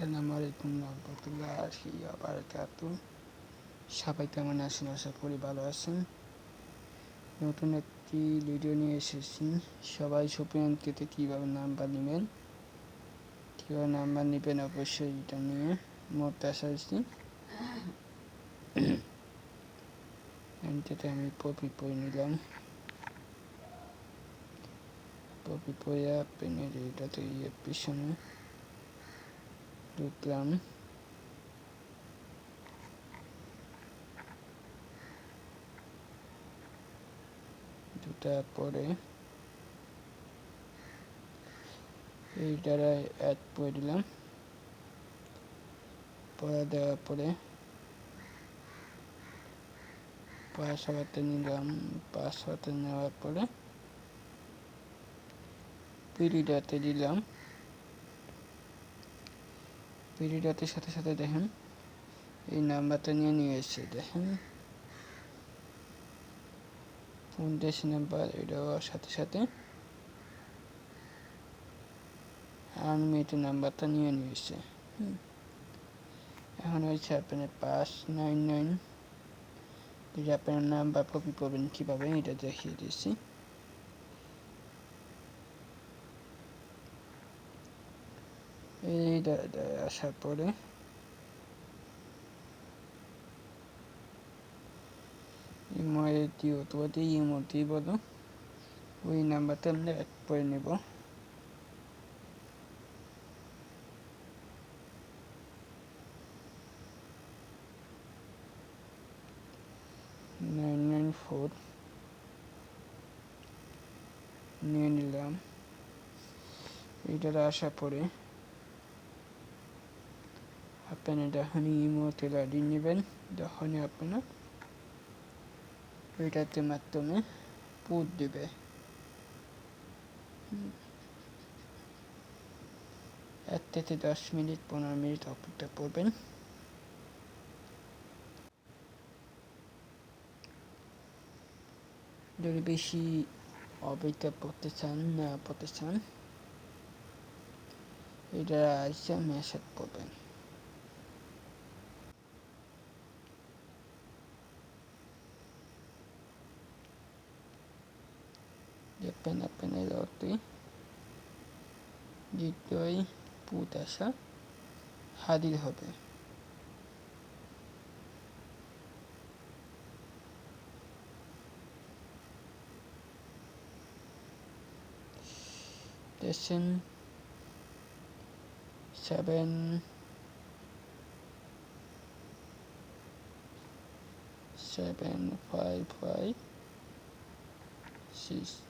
আসসালামু আলাইকুম রহমতুল্লাহি ওয়া বারাকাতুহু। সবাই কেমন আছেন? আশা করি ভালো আছেন। নতুন একটি ভিডিও নিয়ে এসেছি। সবাই শপিং থেকে কীভাবে নাম্বার নেবেন অবশ্যই এটা নিয়ে মত আসছি। এটাতে আমি পপি পরে নিলাম। পপি পরে পেনের এটাতে পিছনে ঢুকলাম। পরে এই দ্বারা অ্যাড করে দিলাম। পরে দেওয়ার পরে পাসওয়ার্ড নিলাম। পাসওয়ার্ড নেওয়ার পরে পিরিয়ডে দিলাম। পিরিয়ডের সাথে সাথে দেখেন এই নাম্বারটা নিয়ে এসেছে। দেখেন ফোন দেশ নাম্বার, এটাও সাথে সাথে আনমিট নাম্বারটা নিয়ে এসেছে। এখন হয়েছে আপনার 599 যদি আপনার নাম্বার কপি করবেন কীভাবে এটা দেখিয়ে দিচ্ছি। এই আসার পরে ইমোতেই বলো ওই নাম্বারটা আমরা অ্যাড করে নেব। নিয়ে নিলাম। এইটা আসার পরে আপনারা যখনই ইমোতে আইডি নেবেন তখনই আপনারা ওইটাতে মাধ্যমে পুট দেবে। 1 থেকে 10 মিনিট 15 মিনিট অপেক্ষা করবেন। যদি বেশি অপেক্ষা করতে চান এটা আইসা মেসেজ করবেন। দেখবেন আপনার অতি দ্বিতীয় পুট আসা হাজির হবে। দেখছেন 75556